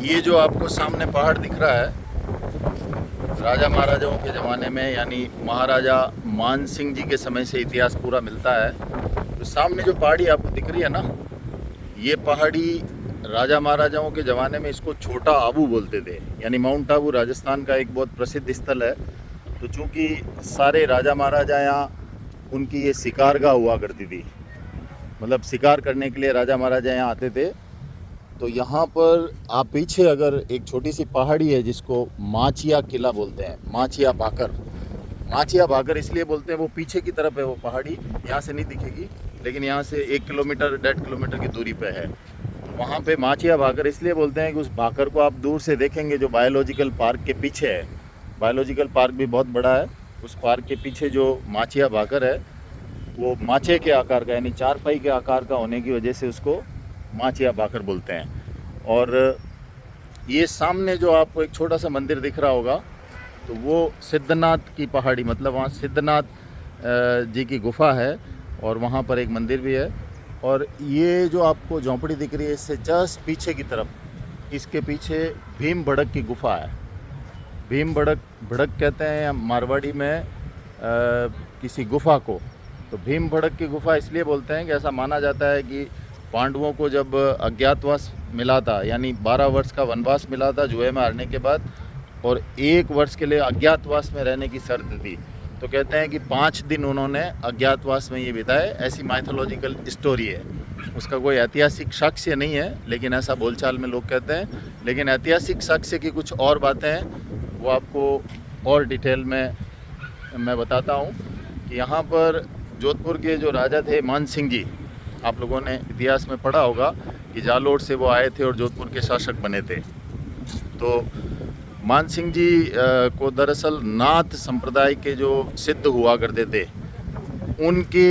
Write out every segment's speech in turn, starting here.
ये जो आपको सामने पहाड़ दिख रहा है, राजा महाराजाओं के ज़माने में यानी महाराजा मान सिंह जी के समय से इतिहास पूरा मिलता है। तो सामने जो पहाड़ी आपको दिख रही है ना, ये पहाड़ी राजा महाराजाओं के ज़माने में इसको छोटा आबू बोलते थे। यानी माउंट आबू राजस्थान का एक बहुत प्रसिद्ध स्थल है। तो चूँकि सारे राजा महाराजा यहाँ, उनकी ये शिकारगाह हुआ करती थी, मतलब शिकार करने के लिए राजा महाराजा यहाँ आते थे। तो यहाँ पर आप पीछे अगर एक छोटी सी पहाड़ी है जिसको माचिया किला बोलते हैं, माचिया भाकर। माचिया भाकर इसलिए बोलते हैं, वो पीछे की तरफ है वो पहाड़ी, यहाँ से नहीं दिखेगी, लेकिन यहाँ से 1 किलोमीटर 1.5 किलोमीटर की दूरी पे है। वहाँ पे माचिया भाकर इसलिए बोलते हैं कि उस भाकर को आप दूर से देखेंगे जो बायोलॉजिकल पार्क के पीछे है। बायोलॉजिकल पार्क भी बहुत बड़ा है। उस पार्क के पीछे जो माचिया भाकर है वो माचे के आकार का, यानी चारपाई के आकार का होने की वजह से उसको माचिया भाकर बोलते हैं। और ये सामने जो आपको एक छोटा सा मंदिर दिख रहा होगा, तो वो सिद्धनाथ की पहाड़ी, मतलब वहाँ सिद्धनाथ जी की गुफा है और वहाँ पर एक मंदिर भी है। और ये जो आपको झोंपड़ी दिख रही है, इससे जस्ट पीछे की तरफ, इसके पीछे भीम भड़क की गुफा है। भीम भड़क, भड़क कहते हैं मारवाड़ी में किसी गुफा को। तो भीम भड़क की गुफा इसलिए बोलते हैं कि ऐसा माना जाता है कि पांडवों को जब अज्ञातवास मिला था, यानी 12 वर्ष का वनवास मिला था जुए में हारने के बाद, और 1 वर्ष के लिए अज्ञातवास में रहने की शर्त थी। तो कहते हैं कि 5 दिन उन्होंने अज्ञातवास में ये बिताए, ऐसी माइथोलॉजिकल स्टोरी है। उसका कोई ऐतिहासिक साक्ष्य नहीं है, लेकिन ऐसा बोलचाल में लोग कहते हैं। लेकिन ऐतिहासिक साक्ष्य की कुछ और बातें हैं, वो आपको और डिटेल में मैं बताता हूँ। कि यहाँ पर जोधपुर के जो राजा थे मान सिंह जी, आप लोगों ने इतिहास में पढ़ा होगा कि जालोर से वो आए थे और जोधपुर के शासक बने थे। तो मान सिंह जी को दरअसल नाथ संप्रदाय के जो सिद्ध हुआ करते थे, उनके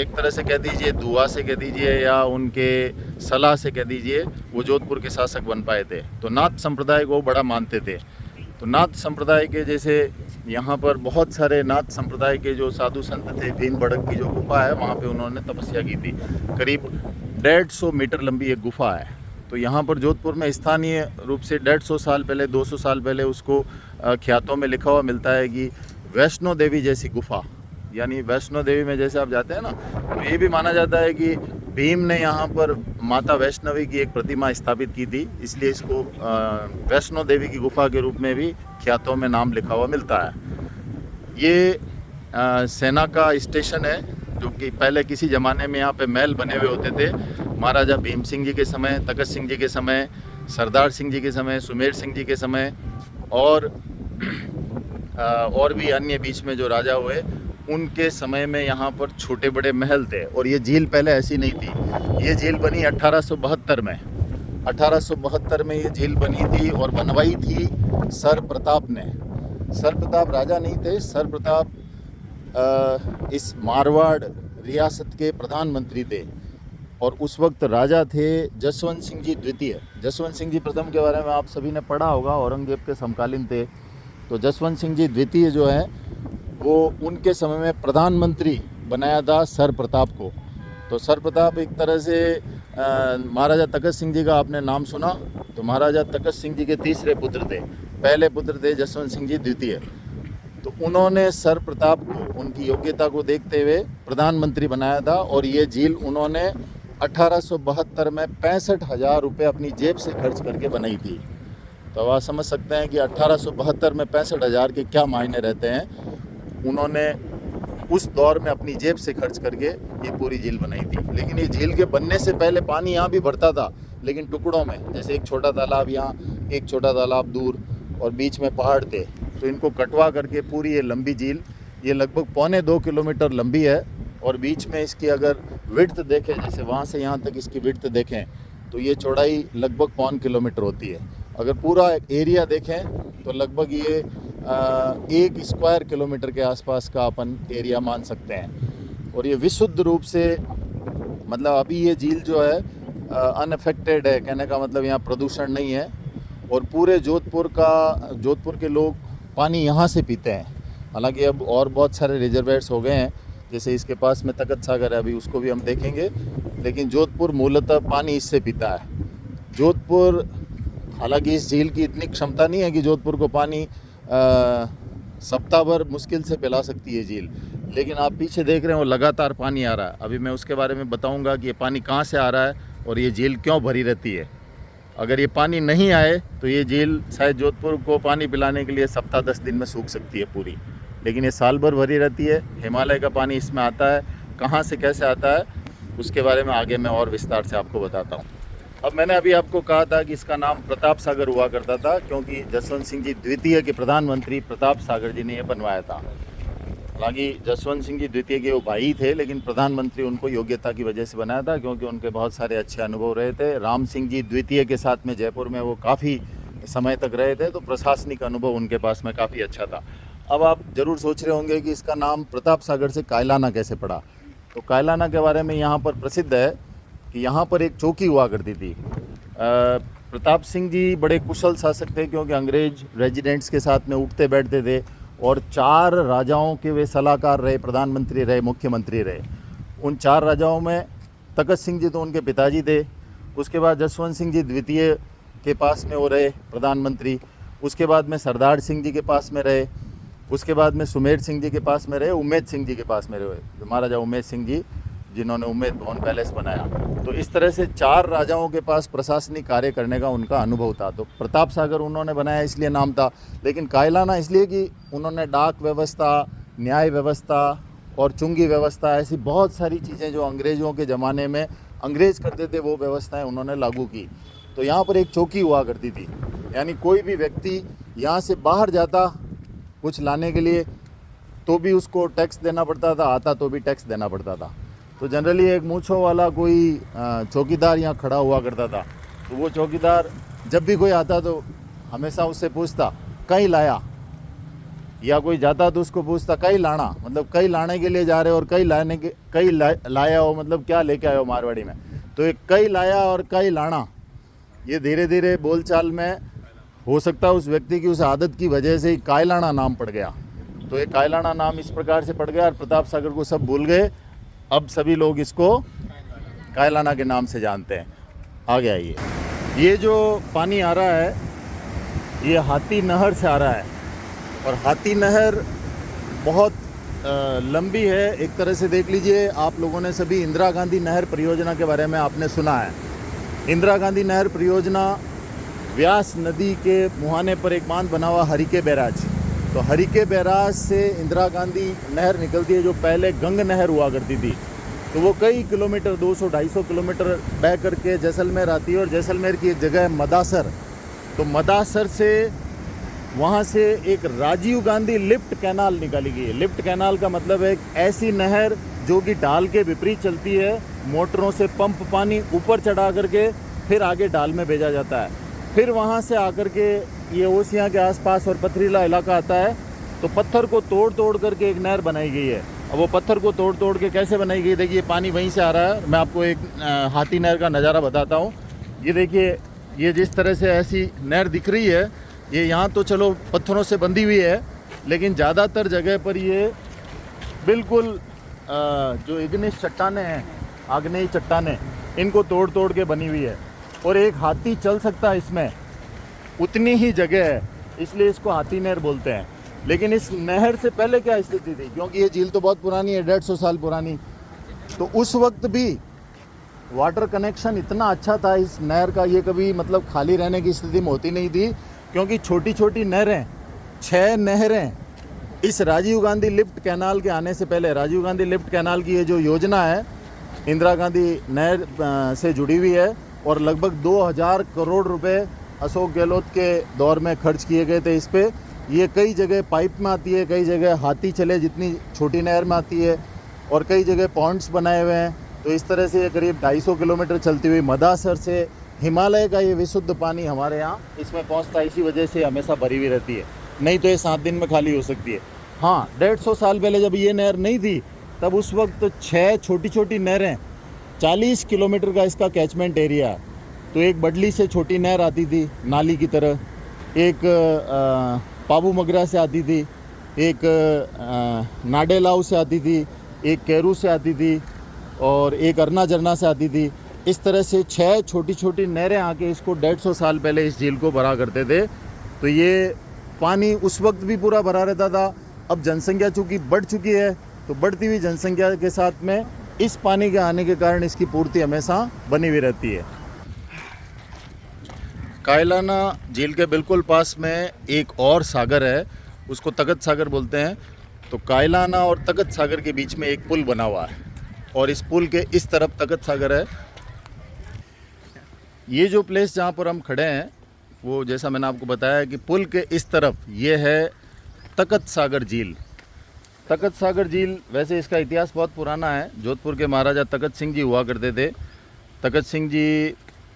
एक तरह से कह दीजिए, दुआ से कह दीजिए या उनके सलाह से कह दीजिए, वो जोधपुर के शासक बन पाए थे। तो नाथ संप्रदाय को बड़ा मानते थे। तो नाथ संप्रदाय के जैसे यहाँ पर बहुत सारे नाथ संप्रदाय के जो साधु संत थे, भीम भड़क की जो गुफा है वहाँ पे उन्होंने तपस्या की थी। करीब 150 मीटर लंबी एक गुफा है। तो यहाँ पर जोधपुर में स्थानीय रूप से 150 साल पहले, 200 साल पहले उसको ख्यातों में लिखा हुआ मिलता है कि वैष्णो देवी जैसी गुफा। यानी वैष्णो देवी में जैसे आप जाते हैं ना, तो ये भी माना जाता है कि भीम ने यहाँ पर माता वैष्णवी की एक प्रतिमा स्थापित की थी, इसलिए इसको वैष्णो देवी की गुफा के रूप में भी ख्यातों में नाम लिखा हुआ मिलता है। ये सेना का स्टेशन है, जो कि पहले किसी ज़माने में यहाँ पे महल बने हुए होते थे। महाराजा भीम सिंह जी के समय, तखत सिंह जी के समय, सरदार सिंह जी के समय, सुमेर सिंह जी के समय, और भी अन्य बीच में जो राजा हुए उनके समय में यहाँ पर छोटे बड़े महल थे। और ये झील पहले ऐसी नहीं थी। ये झील बनी 1872 में। 1872 में ये झील बनी थी और बनवाई थी सर प्रताप ने। सर प्रताप राजा नहीं थे, सर प्रताप इस मारवाड़ रियासत के प्रधानमंत्री थे। और उस वक्त राजा थे जसवंत सिंह जी द्वितीय। जसवंत सिंह जी प्रथम के बारे में आप सभी ने पढ़ा होगा, औरंगजेब के समकालीन थे। तो जसवंत सिंह जी द्वितीय जो है वो उनके समय में प्रधानमंत्री बनाया था सर प्रताप को। तो सर प्रताप एक तरह से महाराजा तखत सिंह जी का आपने नाम सुना, तो महाराजा तखत सिंह जी के तीसरे पुत्र थे। पहले पुत्र थे जसवंत सिंह जी द्वितीय। तो उन्होंने सर प्रताप को, उनकी योग्यता को देखते हुए प्रधानमंत्री बनाया था। और ये झील उन्होंने 1872 में 65,000 रुपये अपनी जेब से खर्च करके बनाई थी। तो आप समझ सकते हैं कि 1872 में 65,000 के क्या मायने रहते हैं। उन्होंने उस दौर में अपनी जेब से खर्च करके ये पूरी झील बनाई थी। लेकिन ये झील के बनने से पहले पानी यहाँ भी भरता था, लेकिन टुकड़ों में। जैसे एक छोटा तालाब यहाँ, एक छोटा तालाब दूर, और बीच में पहाड़ थे। तो इनको कटवा करके पूरी ये लंबी झील, ये लगभग 1.25 किलोमीटर लंबी है। और बीच में इसकी अगर विड्थ देखें, जैसे वहाँ से यहाँ तक इसकी विड्थ देखें, तो ये चौड़ाई लगभग 1.25 किलोमीटर होती है। अगर पूरा एरिया देखें तो लगभग ये 1 स्क्वायर किलोमीटर के आसपास का अपन एरिया मान सकते हैं। और ये विशुद्ध रूप से, मतलब अभी ये झील जो है अनअफेक्टेड है, कहने का मतलब यहाँ प्रदूषण नहीं है। और पूरे जोधपुर के लोग पानी यहाँ से पीते हैं। हालांकि अब और बहुत सारे रिजर्वेयर्स हो गए हैं, जैसे इसके पास में तखत सागर है, अभी उसको भी हम देखेंगे। लेकिन जोधपुर मूलतः पानी इससे पीता है। जोधपुर हालांकि इस झील की इतनी क्षमता नहीं है कि जोधपुर को पानी सप्ताह भर मुश्किल से पिला सकती है झील, लेकिन आप पीछे देख रहे हैं वो लगातार पानी आ रहा है। अभी मैं उसके बारे में बताऊंगा कि ये पानी कहाँ से आ रहा है और ये झील क्यों भरी रहती है। अगर ये पानी नहीं आए तो ये झील शायद जोधपुर को पानी पिलाने के लिए सप्ताह 10 दिन में सूख सकती है पूरी, लेकिन ये साल भर भरी रहती है। हिमालय का पानी इसमें आता है, कहाँ से कैसे आता है उसके बारे में आगे मैं और विस्तार से आपको बताता हूँ। अब मैंने अभी आपको कहा था कि इसका नाम प्रताप सागर हुआ करता था क्योंकि जसवंत सिंह जी द्वितीय के प्रधानमंत्री प्रताप सागर जी ने यह बनवाया था। हालांकि जसवंत सिंह जी द्वितीय के वो भाई थे, लेकिन प्रधानमंत्री उनको योग्यता की वजह से बनाया था क्योंकि उनके बहुत सारे अच्छे अनुभव रहे थे। राम सिंह जी द्वितीय के साथ में जयपुर में वो काफ़ी समय तक रहे थे, तो प्रशासनिक अनुभव उनके पास में काफ़ी अच्छा था। अब आप ज़रूर सोच रहे होंगे कि इसका नाम प्रताप सागर से कायलाना कैसे पड़ा। तो कायलाना के बारे में यहाँ पर प्रसिद्ध है कि यहाँ पर एक चौकी हुआ करती थी। प्रताप सिंह जी बड़े कुशल शासक थे क्योंकि अंग्रेज रेजिडेंट्स के साथ में उठते बैठते थे और 4 राजाओं के वे सलाहकार रहे, प्रधानमंत्री रहे, मुख्यमंत्री रहे। उन 4 राजाओं में तखत सिंह जी तो उनके पिताजी थे, उसके बाद जसवंत सिंह जी द्वितीय के पास में वो रहे प्रधानमंत्री, उसके बाद में सरदार सिंह जी के पास में रहे, उसके बाद में सुमेर सिंह जी के पास में रहे, उम्मेद सिंह जी के पास में रहे, महाराजा उम्मेद सिंह जी जिन्होंने उम्मेद भवन पैलेस बनाया। तो इस तरह से 4 राजाओं के पास प्रशासनिक कार्य करने का उनका अनुभव था। तो प्रताप सागर उन्होंने बनाया इसलिए नाम था, लेकिन कायलाना इसलिए कि उन्होंने डाक व्यवस्था, न्याय व्यवस्था और चुंगी व्यवस्था, ऐसी बहुत सारी चीज़ें जो अंग्रेज़ों के ज़माने में अंग्रेज़ करते थे वो व्यवस्थाएं उन्होंने लागू की। तो यहाँ पर एक चौकी हुआ करती थी, यानी कोई भी व्यक्ति यहाँ से बाहर जाता कुछ लाने के लिए तो भी उसको टैक्स देना पड़ता था, आता तो भी टैक्स देना पड़ता था। तो जनरली एक मूँछों वाला कोई चौकीदार यहाँ खड़ा हुआ करता था। तो वो चौकीदार जब भी कोई आता तो हमेशा उससे पूछता कहीं लाया, या कोई जाता तो उसको पूछता कहीं लाना, मतलब कहीं लाने के लिए जा रहे हो, और कहीं लाया हो मतलब क्या लेके आए हो मारवाड़ी में। तो एक कहीं लाया और कहीं लाना, ये धीरे धीरे बोलचाल में हो सकता है उस व्यक्ति की उस आदत की वजह से ही कायलाना नाम पड़ गया। तो ये कायलाना नाम इस प्रकार से पड़ गया और प्रताप सागर को सब भूल गए। अब सभी लोग इसको कायलाना के नाम से जानते हैं। आगे आइए, ये जो पानी आ रहा है ये हाथी नहर से आ रहा है और हाथी नहर बहुत लंबी है। एक तरह से देख लीजिए, आप लोगों ने सभी इंदिरा गांधी नहर परियोजना के बारे में आपने सुना है। इंदिरा गांधी नहर परियोजना व्यास नदी के मुहाने पर एक बांध बना हुआ हरिके बैराज। तो हरिके बैराज से इंदिरा गांधी नहर निकलती है जो पहले गंग नहर हुआ करती थी। तो वो कई किलोमीटर 200-250 किलोमीटर बह करके जैसलमेर आती है और जैसलमेर की एक जगह है मदासर। तो मदासर से वहाँ से एक राजीव गांधी लिफ्ट कैनाल निकाली गई है। लिफ्ट कैनाल का मतलब है एक ऐसी नहर जो कि ढाल के विपरीत चलती है, मोटरों से पंप पानी ऊपर चढ़ा करके फिर आगे ढाल में भेजा जाता है। फिर वहाँ से आकर के ये ओसियाँ के आसपास और पथरीला इलाका आता है, तो पत्थर को तोड़ तोड़ करके एक नहर बनाई गई है। अब वो पत्थर को तोड़ तोड़ के कैसे बनाई गई, देखिए पानी वहीं से आ रहा है। मैं आपको एक हाथी नहर का नज़ारा बताता हूँ। ये देखिए, ये जिस तरह से ऐसी नहर दिख रही है, ये यहाँ तो चलो पत्थरों से बंधी हुई है, लेकिन ज़्यादातर जगह पर ये बिल्कुल जो इग्निस चट्टानें हैं, आग्नेयी चट्टानें, इनको तोड़ तोड़ के बनी हुई है। और एक हाथी चल सकता है इसमें, उतनी ही जगह है, इसलिए इसको हाथी नहर बोलते हैं। लेकिन इस नहर से पहले क्या स्थिति थी, क्योंकि ये झील तो बहुत पुरानी है, 150 साल पुरानी। तो उस वक्त भी वाटर कनेक्शन इतना अच्छा था इस नहर का, ये कभी मतलब खाली रहने की स्थिति में होती नहीं थी, क्योंकि छोटी छोटी नहरें, 6 नहरें इस राजीव गांधी लिफ्ट कैनाल के आने से पहले, राजीव गांधी लिफ्ट कैनाल की ये जो योजना है इंदिरा गांधी नहर से जुड़ी हुई है और लगभग 2000 करोड़ रुपए अशोक गहलोत के दौर में खर्च किए गए थे इस पे। ये कई जगह पाइप में आती है, कई जगह हाथी चले जितनी छोटी नहर में आती है, और कई जगह पॉन्ड्स बनाए हुए हैं। तो इस तरह से ये करीब 250 किलोमीटर चलती हुई मदासर से हिमालय का ये विशुद्ध पानी हमारे यहाँ इसमें पहुँचता है। इसी वजह से हमेशा भरी हुई रहती है, नहीं तो ये 7 दिन में खाली हो सकती है। हाँ, 150 साल पहले जब ये नहर नहीं थी तब उस वक्त 6 छोटी छोटी नहरें, 40 किलोमीटर का इसका कैचमेंट एरिया है। तो एक बडली से छोटी नहर आती थी नाली की तरह, एक पाबू मगरा से आती थी, एक नाडेलाव से आती थी, एक कैरू से आती थी और एक अरना झरना से आती थी। इस तरह से 6 छोटी छोटी नहरें आके इसको 150 साल पहले इस झील को भरा करते थे। तो ये पानी उस वक्त भी पूरा भरा रहता था। अब जनसंख्या चूँकि बढ़ चुकी है, तो बढ़ती हुई जनसंख्या के साथ में इस पानी के आने के कारण इसकी पूर्ति हमेशा बनी हुई रहती है। कायलाना झील के बिल्कुल पास में एक और सागर है, उसको तगत सागर बोलते हैं। तो कायलाना और तगत सागर के बीच में एक पुल बना हुआ है और इस पुल के इस तरफ तगत सागर है। ये जो प्लेस जहाँ पर हम खड़े हैं वो जैसा मैंने आपको बताया कि पुल के इस तरफ ये है तगत सागर झील। तगत सागर झील वैसे इसका इतिहास बहुत पुराना है। जोधपुर के महाराजा तगत सिंह जी हुआ करते थे। तगत सिंह जी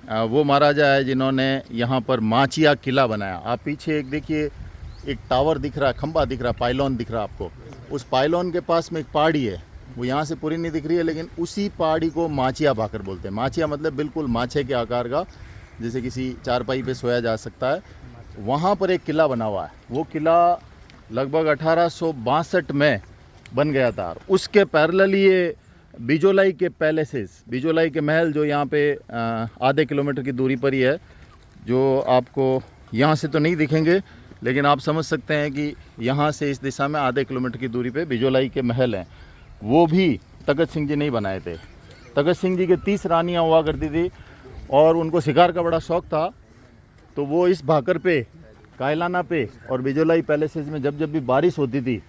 वो महाराजा है जिन्होंने यहाँ पर माचिया किला बनाया। आप पीछे एक देखिए, एक टावर दिख रहा है, खंबा दिख रहा है, पाइलॉन दिख रहा है आपको। उस पाइलॉन के पास में एक पहाड़ी है, वो यहाँ से पूरी नहीं दिख रही है, लेकिन उसी पहाड़ी को माचिया भाकर बोलते हैं। माचिया मतलब बिल्कुल माछे के आकार का, जैसे किसी चारपाई पे सोया जा सकता है। वहाँ पर एक किला बना हुआ है। वो किला लगभग 1862 में बन गया था। उसके पैरेलल ये बिजोलाई के पैलेसेस, बिजोलाई के महल जो यहाँ पे आधे किलोमीटर की दूरी पर ही है, जो आपको यहाँ से तो नहीं दिखेंगे, लेकिन आप समझ सकते हैं कि यहाँ से इस दिशा में आधे किलोमीटर की दूरी पे बिजोलाई के महल हैं। वो भी तगत सिंह जी ने ही बनाए थे। तगत सिंह जी के 30 रानियाँ हुआ करती थी और उनको शिकार का बड़ा शौक़ था। तो वो इस भाकर पे, कायलाना पे और बिजोलाई पैलेसेस में जब भी बारिश होती थी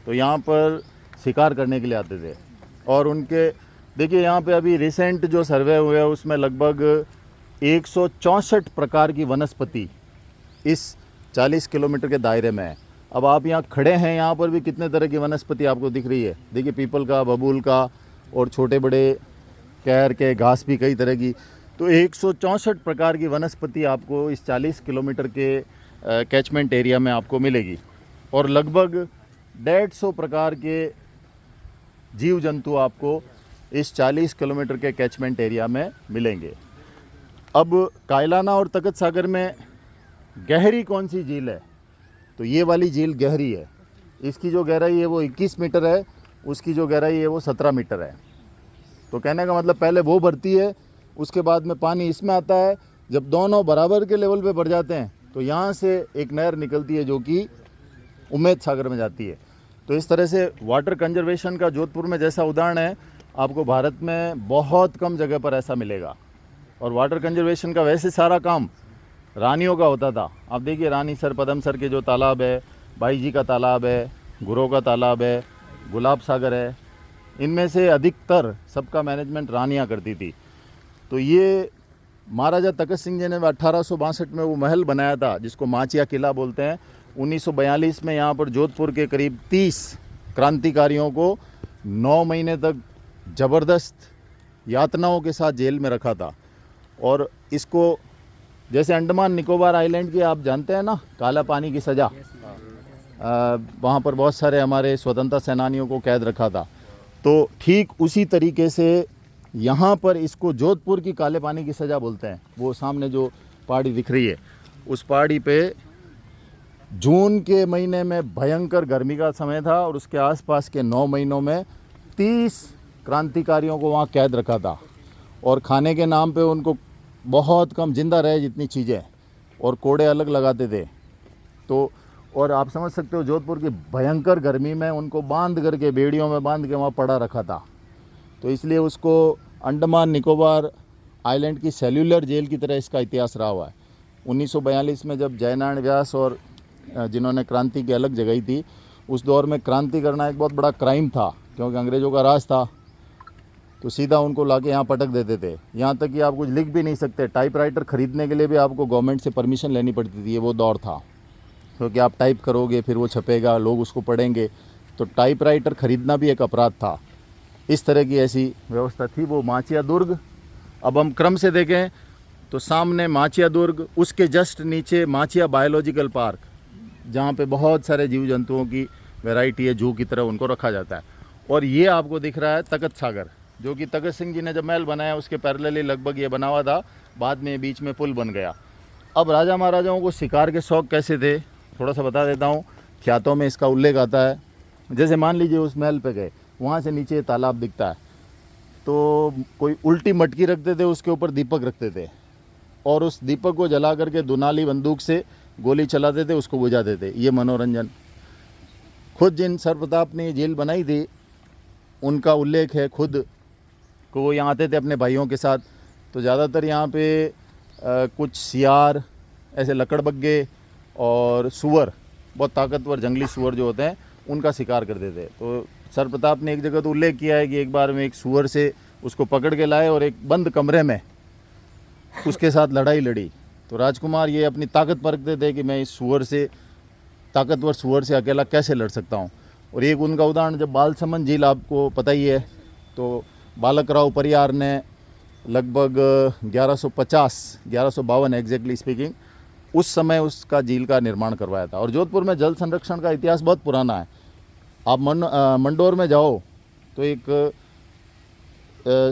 तो यहाँ पर शिकार करने के लिए आते थे। और उनके देखिए यहाँ पे अभी रिसेंट जो सर्वे हुए हैं उसमें लगभग 164 प्रकार की वनस्पति इस 40 किलोमीटर के दायरे में है। अब आप यहाँ खड़े हैं, यहाँ पर भी कितने तरह की वनस्पति आपको दिख रही है। देखिए पीपल का, बबूल का और छोटे बड़े कैर के घास भी कई तरह की। तो 164 प्रकार की वनस्पति आपको इस 40 किलोमीटर के कैचमेंट एरिया में आपको मिलेगी और लगभग 150 प्रकार के जीव जंतु आपको इस 40 किलोमीटर के कैचमेंट एरिया में मिलेंगे। अब कायलाना और तगत सागर में गहरी कौन सी झील है, तो ये वाली झील गहरी है। इसकी जो गहराई है वो 21 मीटर है, उसकी जो गहराई है वो 17 मीटर है। तो कहने का मतलब पहले वो भरती है, उसके बाद में पानी इसमें आता है। जब दोनों बराबर के लेवल पे भर जाते हैं तो यहाँ से एक नहर निकलती है जो कि उम्मेद सागर में जाती है। तो इस तरह से वाटर कंजर्वेशन का जोधपुर में जैसा उदाहरण है, आपको भारत में बहुत कम जगह पर ऐसा मिलेगा। और वाटर कंजर्वेशन का वैसे सारा काम रानियों का होता था। आप देखिए रानी सर, पदम सर के जो तालाब है, बाई जी का तालाब है, गुरो का तालाब है, गुलाब सागर है, इनमें से अधिकतर सबका मैनेजमेंट रानियाँ करती थी। तो ये महाराजा तगत सिंह जी ने 1862 में वो महल बनाया था जिसको माचिया किला बोलते हैं। 1942 में यहाँ पर जोधपुर के करीब 30 क्रांतिकारियों को 9 महीने तक ज़बरदस्त यातनाओं के साथ जेल में रखा था। और इसको जैसे अंडमान निकोबार आइलैंड की आप जानते हैं ना, काला पानी की सज़ा, वहाँ पर बहुत सारे हमारे स्वतंत्रता सेनानियों को कैद रखा था। तो ठीक उसी तरीके से यहाँ पर इसको जोधपुर की काले पानी की सज़ा बोलते हैं। वो सामने जो पहाड़ी दिख रही है, उस पहाड़ी पे जून के महीने में भयंकर गर्मी का समय था और उसके आसपास के 9 महीनों में 30 क्रांतिकारियों को वहाँ कैद रखा था। और खाने के नाम पे उनको बहुत कम जिंदा रहे जितनी चीज़ें, और कोड़े अलग लगाते थे। तो और आप समझ सकते हो जोधपुर की भयंकर गर्मी में उनको बांध करके, बेड़ियों में बांध के वहाँ पड़ा रखा था। तो इसलिए उसको अंडमान निकोबार आइलैंड की सेल्यूलर जेल की तरह इसका इतिहास रहा हुआ है। 1942 में जब जयनारायण व्यास और जिन्होंने क्रांति की अलग जगाई थी, उस दौर में क्रांति करना एक बहुत बड़ा क्राइम था, क्योंकि अंग्रेज़ों का राज था। तो सीधा उनको लाके यहाँ पटक देते थे। यहाँ तक कि आप कुछ लिख भी नहीं सकते। टाइपराइटर ख़रीदने के लिए भी आपको गवर्नमेंट से परमिशन लेनी पड़ती थी। ये वो दौर था, क्योंकि आप टाइप करोगे फिर वो छपेगा, लोग उसको पढ़ेंगे। तो टाइपराइटर ख़रीदना भी एक अपराध था। इस तरह की ऐसी व्यवस्था थी। वो माचिया दुर्ग, अब हम क्रम से देखें तो सामने माचिया दुर्ग, उसके जस्ट नीचे माचिया बायोलॉजिकल पार्क, जहाँ पे बहुत सारे जीव जंतुओं की वैरायटी है, जू की तरह उनको रखा जाता है। और ये आपको दिख रहा है तगत सागर, जो कि तगत सिंह जी ने जब महल बनाया उसके पैरेलली लगभग ये बना हुआ था। बाद में बीच में पुल बन गया। अब राजा महाराजाओं को शिकार के शौक़ कैसे थे थोड़ा सा बता देता हूँ। ख्यातों में इसका उल्लेख आता है। जैसे मान लीजिए उस महल पे गए, वहाँ से नीचे तालाब दिखता है, तो कोई उल्टी मटकी रखते थे, उसके ऊपर दीपक रखते थे और उस दीपक को जला करके दुनाली बंदूक से गोली चलाते थे, उसको बुझाते थे। ये मनोरंजन। खुद जिन सर प्रताप ने जेल बनाई थी उनका उल्लेख है खुद को वो यहाँ आते थे अपने भाइयों के साथ। तो ज़्यादातर यहाँ पे कुछ सियार, ऐसे लकड़बग्गे और सूअर, बहुत ताकतवर जंगली सूअर जो होते हैं, उनका शिकार करते थे। तो सर प्रताप ने एक जगह तो उल्लेख किया है कि एक बार में एक सूअर से उसको पकड़ के लाए और एक बंद कमरे में उसके साथ लड़ाई लड़ी। तो राजकुमार ये अपनी ताकत परखते थे कि मैं इस सूअर से, ताकतवर सूअर से अकेला कैसे लड़ सकता हूँ। और एक उनका उदाहरण, जब बालसमंद झील आपको पता ही है, तो बालक राव परियार ने लगभग 1152 एग्जैक्टली स्पीकिंग उस समय उसका झील का निर्माण करवाया था। और जोधपुर में जल संरक्षण का इतिहास बहुत पुराना है। आप मंडोर में जाओ तो एक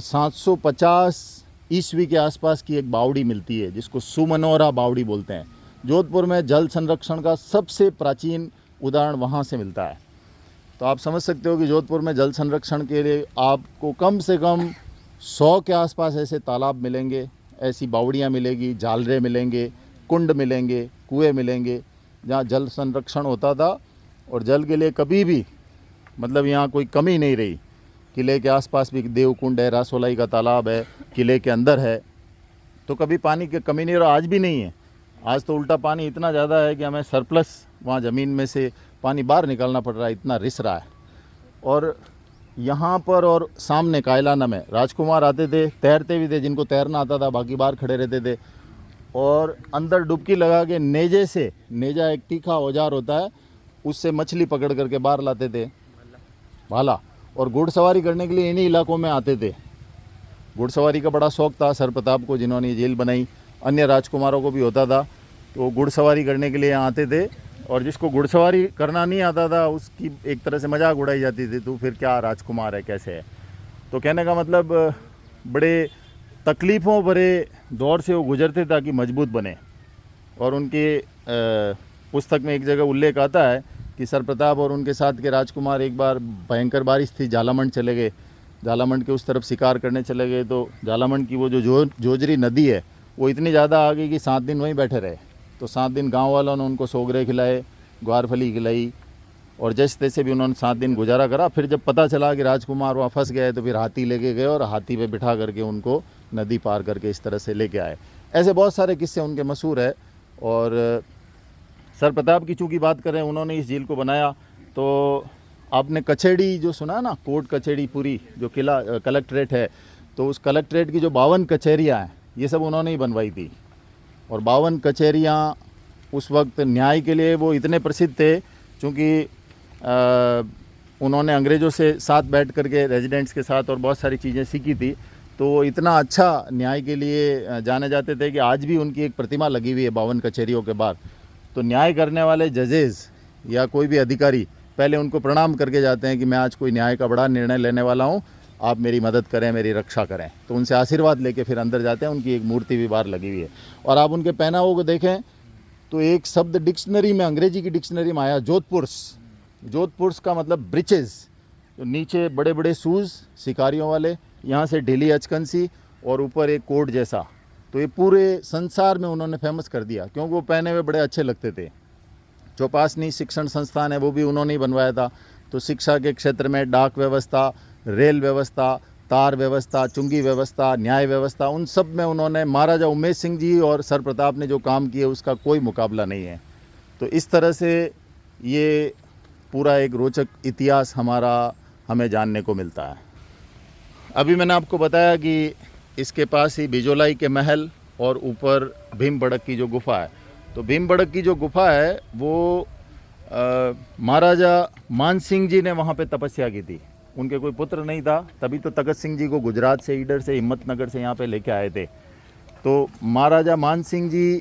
750 ईस्वी के आसपास की एक बावड़ी मिलती है जिसको सुमनोरा बावड़ी बोलते हैं। जोधपुर में जल संरक्षण का सबसे प्राचीन उदाहरण वहाँ से मिलता है। तो आप समझ सकते हो कि जोधपुर में जल संरक्षण के लिए आपको कम से कम 100 के आसपास ऐसे तालाब मिलेंगे, ऐसी बावड़ियाँ मिलेगी, जालरे मिलेंगे, कुंड मिलेंगे, कुएं मिलेंगे, जहाँ जल संरक्षण होता था। और जल के लिए कभी भी मतलब यहाँ कोई कमी नहीं रही। किले के आसपास भी देवकुंड है, रासोलाई का तालाब है, किले के अंदर है, तो कभी पानी की कमी नहीं रहा, आज भी नहीं है। आज तो उल्टा पानी इतना ज़्यादा है कि हमें सरप्लस वहाँ ज़मीन में से पानी बाहर निकालना पड़ रहा है, इतना रिस रहा है। और यहाँ पर और सामने कायलाना में राजकुमार आते थे, तैरते भी थे, जिनको तैरना आता था बाकी बाहर खड़े रहते थे, और अंदर डुबकी लगा के नेजे से, नेजा एक तीखा औजार होता है, उससे मछली पकड़ करके बाहर लाते थे, भाला। और घुड़सवारी करने के लिए इन्हीं इलाकों में आते थे। घुड़सवारी का बड़ा शौक़ था सर प्रताप को, जिन्होंने जेल बनाई। अन्य राजकुमारों को भी होता था, तो घुड़सवारी करने के लिए यहाँ आते थे। और जिसको घुड़सवारी करना नहीं आता था उसकी एक तरह से मजाक उड़ाई जाती थी, तो फिर क्या राजकुमार है, कैसे है। तो कहने का मतलब बड़े तकलीफ़ों भरे दौर से वो गुजरते ताकि मजबूत बने। और उनके पुस्तक में एक जगह उल्लेख आता है कि सर प्रताप और उनके साथ के राजकुमार एक बार भयंकर बारिश थी, झालामंड चले गए, झालामंड के उस तरफ शिकार करने चले गए। तो झालामंड की वो जो जोजरी नदी है वो इतनी ज़्यादा आ गई कि 7 दिन वहीं बैठे रहे। तो 7 दिन गांव वालों ने उनको सोगरे खिलाए, ग्वारफली खिलाई, और जैसे तैसे भी उन्होंने 7 दिन गुजारा करा। फिर जब पता चला कि राजकुमार वहाँ फंस गए तो फिर हाथी लेके गए और हाथी पे बिठा करके उनको नदी पार करके इस तरह से लेके आए। ऐसे बहुत सारे किस्से उनके मशहूर है। और सर प्रताप की चूँकि बात करें, उन्होंने इस झील को बनाया। तो आपने कचहरी जो सुना ना, कोर्ट कचहरी पूरी जो किला कलेक्ट्रेट है, तो उस कलेक्ट्रेट की जो 52 कचहरियाँ हैं ये सब उन्होंने ही बनवाई थी। और 52 कचहरियाँ उस वक्त न्याय के लिए वो इतने प्रसिद्ध थे, चूँकि उन्होंने अंग्रेज़ों से साथ बैठ करके रेजिडेंट्स के साथ और बहुत सारी चीज़ें सीखी थी। तो वो इतना अच्छा न्याय के लिए जाने जाते थे कि आज भी उनकी एक प्रतिमा लगी हुई है 52 कचहरियों के बाहर। तो न्याय करने वाले जजेस या कोई भी अधिकारी पहले उनको प्रणाम करके जाते हैं कि मैं आज कोई न्याय का बड़ा निर्णय लेने वाला हूँ, आप मेरी मदद करें, मेरी रक्षा करें। तो उनसे आशीर्वाद लेके फिर अंदर जाते हैं। उनकी एक मूर्ति भी बाहर लगी हुई है। और आप उनके पहनावों को देखें तो एक शब्द डिक्शनरी में, अंग्रेजी की डिक्शनरी में आया जोधपुर्स का मतलब ब्रिचेस, तो नीचे बड़े बड़े शूज़ शिकारियों वाले, यहाँ से ढीली अचकनसी और ऊपर एक कोट जैसा। तो ये पूरे संसार में उन्होंने फेमस कर दिया क्योंकि वो पहने हुए बड़े अच्छे लगते थे। चौपासनी शिक्षण संस्थान है वो भी उन्होंने ही बनवाया था। तो शिक्षा के क्षेत्र में डाक व्यवस्था, रेल व्यवस्था, तार व्यवस्था, चुंगी व्यवस्था, न्याय व्यवस्था, उन सब में उन्होंने, महाराजा उमेश सिंह जी और सर प्रताप ने जो काम किए उसका कोई मुकाबला नहीं है। तो इस तरह से ये पूरा एक रोचक इतिहास हमें जानने को मिलता है। अभी मैंने आपको बताया कि इसके पास ही बिजोलाई के महल और ऊपर भीमबड़क की जो गुफा है। तो भीमबड़क की जो गुफा है वो महाराजा मान सिंह जी ने वहाँ पे तपस्या की थी। उनके कोई पुत्र नहीं था, तभी तो तखत सिंह जी को गुजरात से, ईडर से, हिम्मतनगर से यहाँ पे लेके आए थे। तो महाराजा मान सिंह जी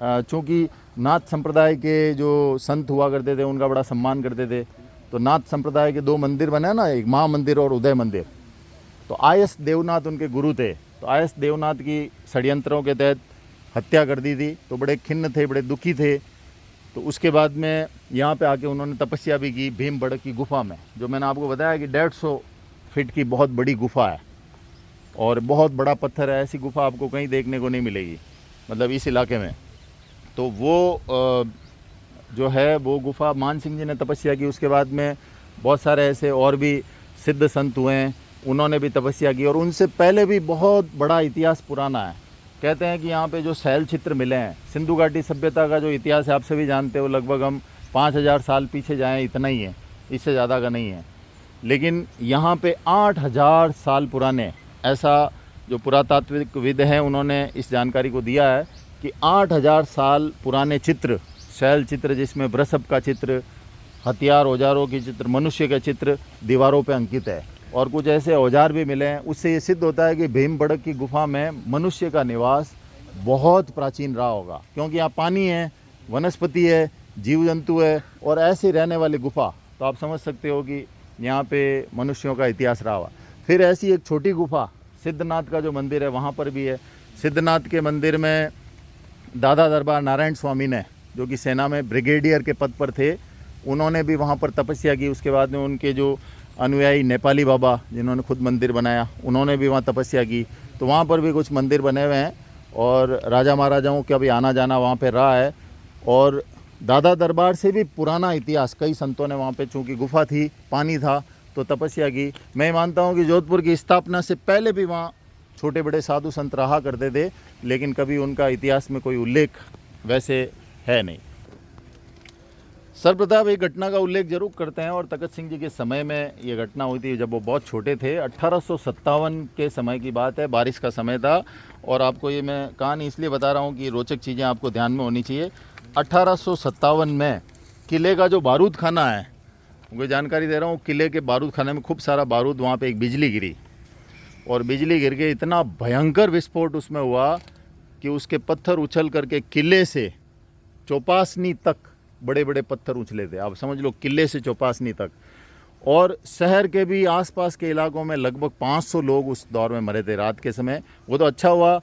चूँकि नाथ संप्रदाय के जो संत हुआ करते थे उनका बड़ा सम्मान करते थे। तो नाथ संप्रदाय के 2 मंदिर बने ना, एक महा मंदिर और उदय मंदिर। तो आयस देवनाथ उनके गुरु थे। तो आयस देवनाथ की षड्यंत्रों के तहत हत्या कर दी थी। तो बड़े खिन्न थे, बड़े दुखी थे। तो उसके बाद में यहाँ पे आके उन्होंने तपस्या भी की भीमबड़क की गुफा में, जो मैंने आपको बताया कि 150 फीट की बहुत बड़ी गुफा है। और बहुत बड़ा पत्थर है। ऐसी गुफा आपको कहीं देखने को नहीं मिलेगी, मतलब इस इलाके में। तो वो जो है वो गुफा मान सिंह जी ने तपस्या की। उसके बाद में बहुत सारे ऐसे और भी सिद्ध संत हुए हैं, उन्होंने भी तपस्या की। और उनसे पहले भी बहुत बड़ा इतिहास पुराना है। कहते हैं कि यहाँ पे जो शैल चित्र मिले हैं, सिंधु घाटी सभ्यता का जो इतिहास है आप सभी जानते हो, लगभग हम 5000 साल पीछे जाएं इतना ही है, इससे ज़्यादा का नहीं है। लेकिन यहाँ पे 8000 साल पुराने, ऐसा जो पुरातात्विक विद हैं उन्होंने इस जानकारी को दिया है कि 8000 साल पुराने चित्र, शैल चित्र जिसमें वृषभ का चित्र, हथियार औजारों की चित्र, मनुष्य का चित्र दीवारों पे अंकित है। और कुछ ऐसे औजार भी मिले हैं। उससे ये सिद्ध होता है कि भीमबड़क की गुफा में मनुष्य का निवास बहुत प्राचीन रहा होगा, क्योंकि यहाँ पानी है, वनस्पति है, जीव जंतु है और ऐसे रहने वाली गुफा, तो आप समझ सकते हो कि यहाँ पे मनुष्यों का इतिहास रहा हुआ। फिर ऐसी एक छोटी गुफा सिद्धनाथ का जो मंदिर है वहाँ पर भी है। सिद्धनाथ के मंदिर में दादा दरबार नारायण स्वामी ने, जो कि सेना में ब्रिगेडियर के पद पर थे, उन्होंने भी वहाँ पर तपस्या की। उसके बाद में उनके जो अनुयायी नेपाली बाबा जिन्होंने खुद मंदिर बनाया, उन्होंने भी वहाँ तपस्या की। तो वहाँ पर भी कुछ मंदिर बने हुए हैं और राजा महाराजाओं का भी आना जाना वहाँ पे रहा है। और दादा दरबार से भी पुराना इतिहास, कई संतों ने वहाँ पे, चूँकि गुफा थी, पानी था, तो तपस्या की। मैं मानता हूँ कि जोधपुर की स्थापना से पहले भी वहाँ छोटे बड़े साधु संत रहा करते थे, लेकिन कभी उनका इतिहास में कोई उल्लेख वैसे है नहीं। सर्वप्रथम एक घटना का उल्लेख जरूर करते हैं, और तखत सिंह जी के समय में ये घटना हुई थी जब वो बहुत छोटे थे। 1857 के समय की बात है, बारिश का समय था। और आपको ये मैं कहानी इसलिए बता रहा हूँ कि रोचक चीज़ें आपको ध्यान में होनी चाहिए। 1857 में किले का जो बारूद खाना है, उनको जानकारी दे रहा हूँ, किले के बारूद खाने में खूब सारा बारूद, वहाँ पर एक बिजली गिरी और बिजली गिर के इतना भयंकर विस्फोट उसमें हुआ कि उसके पत्थर उछल करके किले से चौपासनी तक बड़े बड़े पत्थर उछले थे। आप समझ लो, किले से चौपासनी तक। और शहर के भी आसपास के इलाकों में लगभग 500 लोग उस दौर में मरे थे रात के समय। वो तो अच्छा हुआ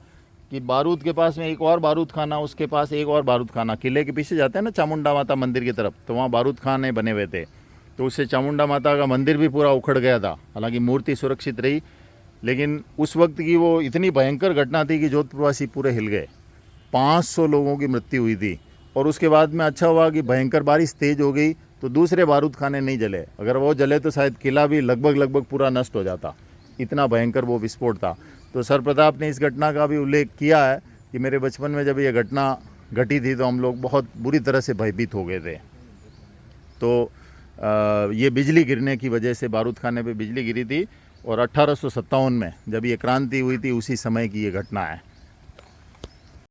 कि बारूद के पास में एक और बारूद खाना, उसके पास एक और बारूद खाना, किले के पीछे जाते हैं ना चामुंडा माता मंदिर की तरफ, तो वहाँ बारूद खाने बने हुए थे। तो उससे चामुंडा माता का मंदिर भी पूरा उखड़ गया था। हालांकि मूर्ति सुरक्षित रही, लेकिन उस वक्त की वो इतनी भयंकर घटना थी कि जोधपुरवासी पूरे हिल गए। 500 लोगों की मृत्यु हुई थी। और उसके बाद में अच्छा हुआ कि भयंकर बारिश तेज हो गई, तो दूसरे बारूद खाने नहीं जले। अगर वो जले तो शायद किला भी लगभग पूरा नष्ट हो जाता, इतना भयंकर वो विस्फोट था। तो सर प्रताप ने इस घटना का भी उल्लेख किया है कि मेरे बचपन में जब ये घटना घटी थी तो हम लोग बहुत बुरी तरह से भयभीत हो गए थे। तो ये बिजली गिरने की वजह से बारूद खाने पे बिजली गिरी थी। और 1857 में जब ये क्रांति हुई थी, उसी समय की ये घटना है।